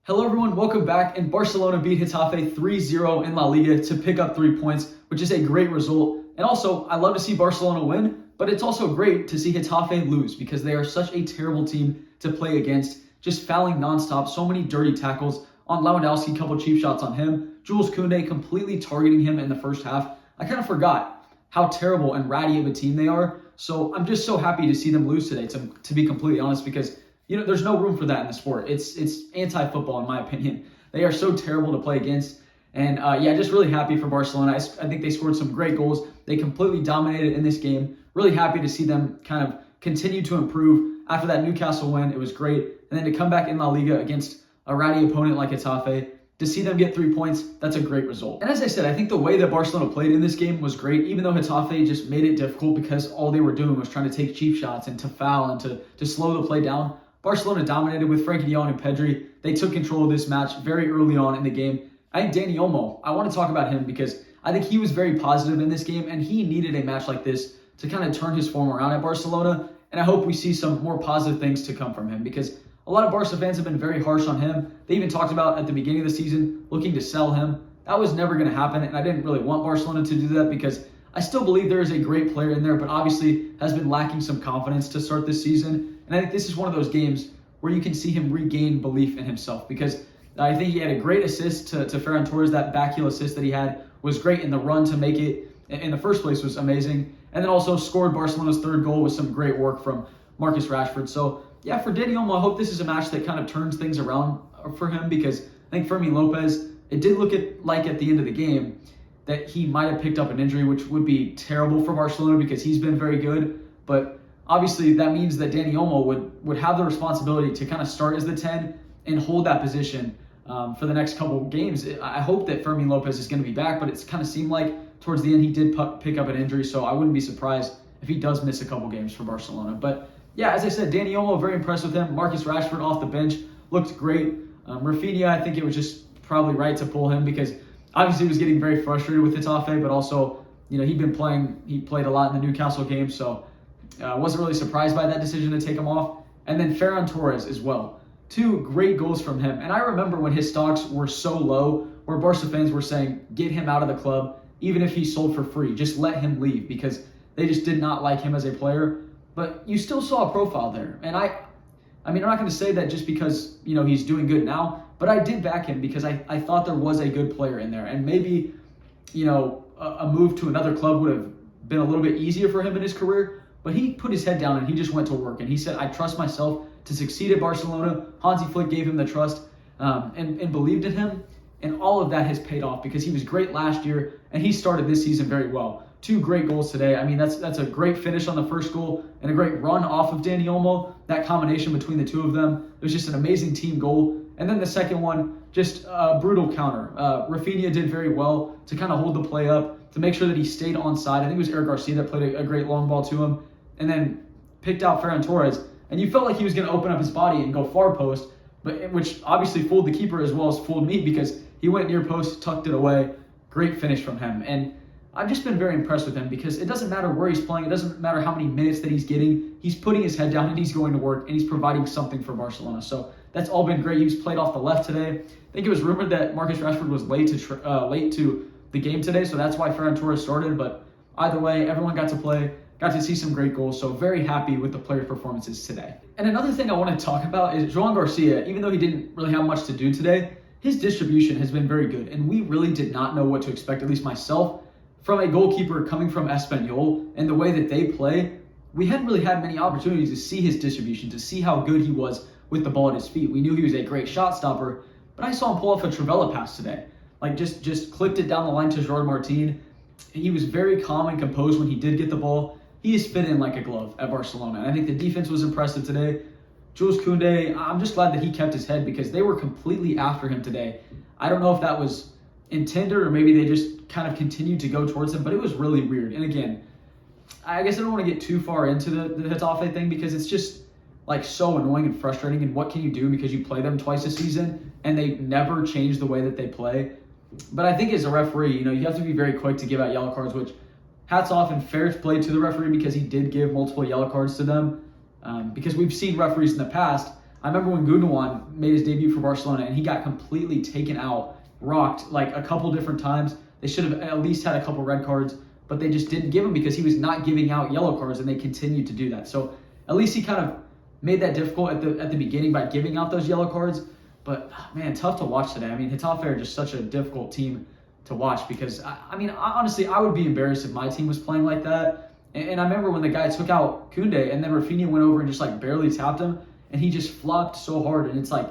Hello everyone, welcome back. And Barcelona beat Getafe 3-0 in La Liga to pick up 3 points, which is a great result. And also, I love to see Barcelona win, but it's also great to see Getafe lose because they are such a terrible team to play against, just fouling nonstop, so many dirty tackles on Lewandowski, a couple cheap shots on him. Jules Koundé completely targeting him in the first half. I kind of forgot how terrible and ratty of a team they are. So I'm just so happy to see them lose today, to be completely honest, because there's no room for that in the sport. It's anti-football in my opinion. They are so terrible to play against. And just really happy for Barcelona. I think they scored some great goals. They completely dominated in this game. Really happy to see them kind of continue to improve after that Newcastle win. It was great. And then to come back in La Liga against a ratty opponent like Getafe, to see them get 3 points, that's a great result. And as I said, I think the way that Barcelona played in this game was great, even though Getafe just made it difficult because all they were doing was trying to take cheap shots and to foul and to slow the play down. Barcelona dominated with Frenkie de Jong and Pedri. They took control of this match very early on in the game. I think Dani Olmo, I want to talk about him because I think he was very positive in this game and he needed a match like this to kind of turn his form around at Barcelona. And I hope we see some more positive things to come from him because a lot of Barca fans have been very harsh on him. They even talked about at the beginning of the season looking to sell him. That was never going to happen, and I didn't really want Barcelona to do that because I still believe there is a great player in there, but obviously has been lacking some confidence to start this season. And I think this is one of those games where you can see him regain belief in himself because I think he had a great assist to Ferran Torres. That backheel assist that he had was great, and the run to make it in the first place was amazing. And then also scored Barcelona's third goal with some great work from Marcus Rashford. So yeah, for Dani Olmo, I hope this is a match that kind of turns things around for him because I think Fermin Lopez, it did look like at the end of the game that he might have picked up an injury, which would be terrible for Barcelona because he's been very good. But obviously that means that Dani Olmo would have the responsibility to kind of start as the 10 and hold that position for the next couple of games. I hope that Fermin Lopez is going to be back, but it's kind of seemed like towards the end he did pick up an injury, so I wouldn't be surprised if he does miss a couple games for Barcelona. But yeah, as I said, Dani Olmo, very impressed with him. Marcus Rashford off the bench looked great. Rafinha, I think it was just probably right to pull him because obviously he was getting very frustrated with Getafe, but also, he played a lot in the Newcastle game, so wasn't really surprised by that decision to take him off. And then Ferran Torres as well. 2 great goals from him. And I remember when his stocks were so low, where Barca fans were saying, get him out of the club, even if he's sold for free. Just let him leave because they just did not like him as a player. But you still saw a profile there. And I'm not going to say that just because, he's doing good now, but I did back him because I thought there was a good player in there. And maybe, a move to another club would have been a little bit easier for him in his career. But he put his head down and he just went to work. And he said, I trust myself to succeed at Barcelona. Hansi Flick gave him the trust and believed in him. And all of that has paid off because he was great last year and he started this season very well. 2 great goals today. That's a great finish on the first goal and a great run off of Dani Olmo. That combination between the two of them, it was just an amazing team goal. And then the second one, just a brutal counter. Rafinha did very well to kind of hold the play up, to make sure that he stayed onside. I think it was Eric Garcia that played a great long ball to him and then picked out Ferran Torres. And you felt like he was going to open up his body and go far post, which obviously fooled the keeper as well as fooled me because he went near post, tucked it away. Great finish from him. And I've just been very impressed with him because it doesn't matter where he's playing. It doesn't matter how many minutes that he's getting. He's putting his head down and he's going to work and he's providing something for Barcelona. So that's all been great. He was played off the left today. I think it was rumored that Marcus Rashford was late to the game today, so that's why Ferran Torres started. But either way, everyone got to play, got to see some great goals. So very happy with the player performances today. And another thing I want to talk about is Joan Garcia. Even though he didn't really have much to do today, his distribution has been very good. And we really did not know what to expect, at least myself, from a goalkeeper coming from Espanyol and the way that they play. We hadn't really had many opportunities to see his distribution, to see how good he was with the ball at his feet. We knew he was a great shot stopper, but I saw him pull off a Trivela pass today. Just clipped it down the line to Gerard Martin. He was very calm and composed when he did get the ball. He is fit in like a glove at Barcelona. And I think the defense was impressive today. Jules Koundé, I'm just glad that he kept his head because they were completely after him today. I don't know if that was intended or maybe they just kind of continued to go towards him, but it was really weird. And again, I guess I don't want to get too far into the Getafe thing because it's just so annoying and frustrating. And what can you do because you play them twice a season and they never change the way that they play? But I think as a referee, you have to be very quick to give out yellow cards, which hats off and fair play to the referee because he did give multiple yellow cards to them. Because we've seen referees in the past, I remember when Gundogan made his debut for Barcelona and he got completely taken out, rocked like a couple different times. They should have at least had a couple red cards, but they just didn't give him because he was not giving out yellow cards, and they continued to do that. So at least he kind of made that difficult at the beginning by giving out those yellow cards. But man, tough to watch today. I mean, Getafe are just such a difficult team to watch because honestly, I would be embarrassed if my team was playing like that. And I remember when the guy took out Koundé and then Rafinha went over and just like barely tapped him, and he just flopped so hard. And it's like,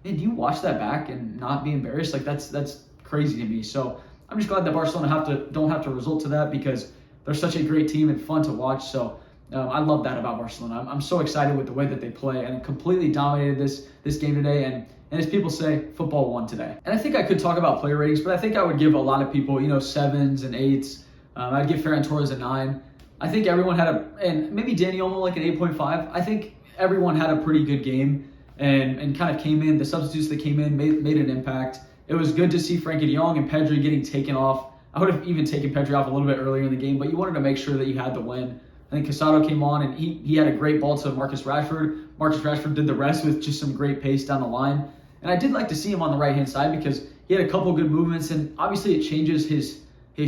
man, do you watch that back and not be embarrassed? Like that's crazy to me. So I'm just glad that Barcelona don't have to resort to that because they're such a great team and fun to watch. So I love that about Barcelona. I'm so excited with the way that they play and completely dominated this game today. And as people say, football won today. And I think I could talk about player ratings, but I think I would give a lot of people, 7s and 8s. I'd give Ferran Torres a 9. I think everyone had and maybe Dani Olmo like an 8.5. I think everyone had a pretty good game and kind of came in. The substitutes that came in made an impact. It was good to see Frankie de Jong and Pedri getting taken off. I would have even taken Pedri off a little bit earlier in the game, but you wanted to make sure that you had the win. I think Casado came on and he had a great ball to Marcus Rashford. Marcus Rashford did the rest with just some great pace down the line. And I did like to see him on the right-hand side because he had a couple good movements, and obviously it changes his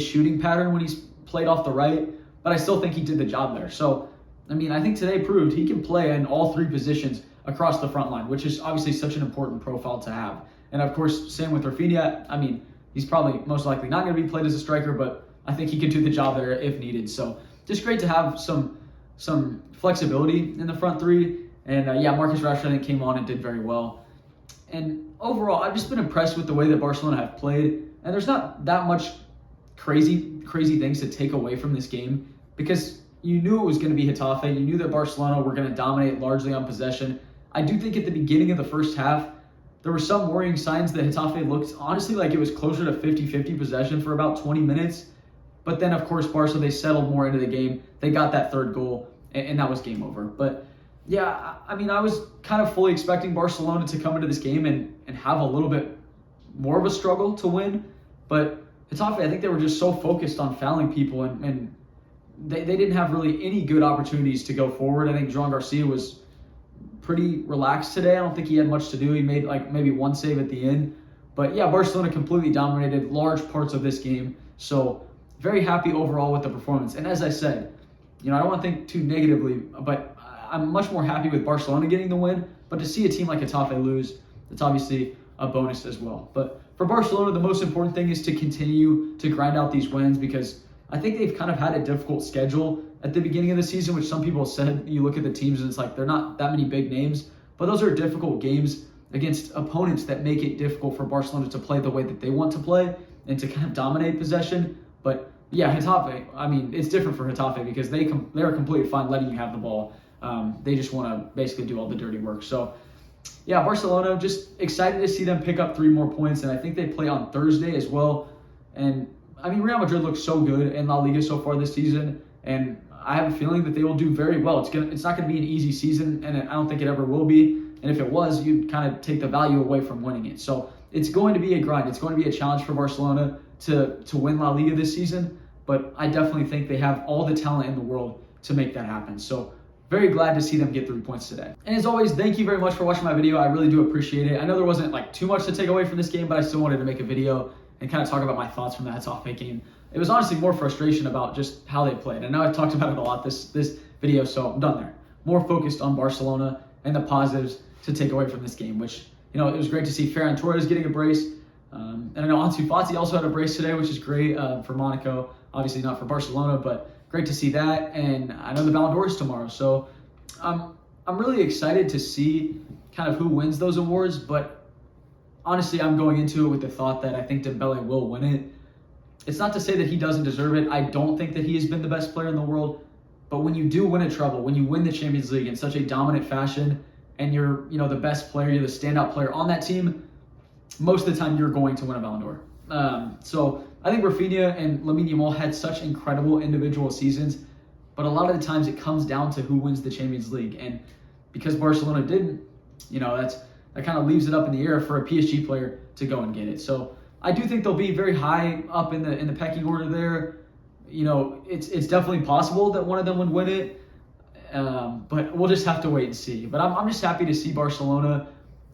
shooting pattern when he's played off the right, but I still think he did the job there. So, I think today proved he can play in all three positions across the front line, which is obviously such an important profile to have. And of course, same with Rafinha. He's probably most likely not going to be played as a striker, but I think he could do the job there if needed. So just great to have some flexibility in the front three. And Marcus Rashford I think came on and did very well. And overall, I've just been impressed with the way that Barcelona have played. And there's not that much crazy things to take away from this game because you knew it was going to be Getafe. You knew that Barcelona were going to dominate largely on possession. I do think at the beginning of the first half, there were some worrying signs that Getafe looked honestly like it was closer to 50-50 possession for about 20 minutes. But then, of course, Barca, they settled more into the game. They got that third goal, and that was game over. But yeah, I was kind of fully expecting Barcelona to come into this game and have a little bit more of a struggle to win. But Getafe, I think they were just so focused on fouling people, and they didn't have really any good opportunities to go forward. I think Joan Garcia was pretty relaxed today. I don't think he had much to do. He made like maybe one save at the end. But yeah, Barcelona completely dominated large parts of this game. So very happy overall with the performance. And as I said, I don't want to think too negatively, but I'm much more happy with Barcelona getting the win. But to see a team like Getafe lose, it's obviously a bonus as well. But for Barcelona, the most important thing is to continue to grind out these wins because I think they've kind of had a difficult schedule at the beginning of the season, which some people said, you look at the teams and it's like they're not that many big names, but those are difficult games against opponents that make it difficult for Barcelona to play the way that they want to play and to kind of dominate possession. But yeah, Getafe, it's different for Getafe because they're completely fine letting you have the ball. They just want to basically do all the dirty work. So yeah, Barcelona, just excited to see them pick up 3 more points, and I think they play on Thursday as well. And Real Madrid looks so good in La Liga so far this season, and I have a feeling that they will do very well. It's not going to be an easy season, and I don't think it ever will be. And if it was, you'd kind of take the value away from winning it. So it's going to be a grind. It's going to be a challenge for Barcelona to win La Liga this season, but I definitely think they have all the talent in the world to make that happen. So very glad to see them get 3 points today. And as always, thank you very much for watching my video. I really do appreciate it. I know there wasn't like too much to take away from this game, but I still wanted to make a video and kind of talk about my thoughts from the Getafe game. It was honestly more frustration about just how they played. I know I've talked about it a lot this video, so I'm done there. More focused on Barcelona and the positives to take away from this game, which, it was great to see Ferran Torres getting a brace. And I know Ansu Fati also had a brace today, which is great for Monaco. Obviously not for Barcelona, but great to see that. And I know the Ballon d'Or is tomorrow, so I'm really excited to see kind of who wins those awards. But honestly, I'm going into it with the thought that I think Dembele will win it. It's not to say that he doesn't deserve it. I don't think that he has been the best player in the world. But when you do win a treble, when you win the Champions League in such a dominant fashion, and you're the best player, you're the standout player on that team, most of the time you're going to win a Ballon d'Or. So I think Rafinha and Lamine Yamal had such incredible individual seasons, but a lot of the times it comes down to who wins the Champions League. And because Barcelona didn't, that kind of leaves it up in the air for a PSG player to go and get it. So I do think they'll be very high up in the pecking order there. It's definitely possible that one of them would win it. but we'll just have to wait and see. But I'm just happy to see Barcelona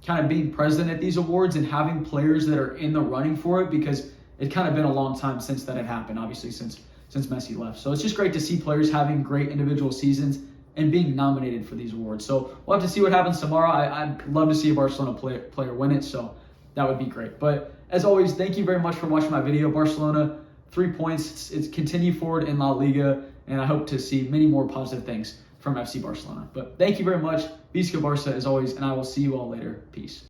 kind of being present at these awards and having players that are in the running for it, because it kind of been a long time since that had happened, obviously since Messi left. So it's just great to see players having great individual seasons and being nominated for these awards. So we'll have to see what happens tomorrow. I'd love to see a Barcelona player win it, so that would be great. But as always, thank you very much for watching my video. Barcelona, 3 points. It's continue forward in La Liga, and I hope to see many more positive things from FC Barcelona. But thank you very much. VISCA BARCA as always, and I will see you all later. Peace.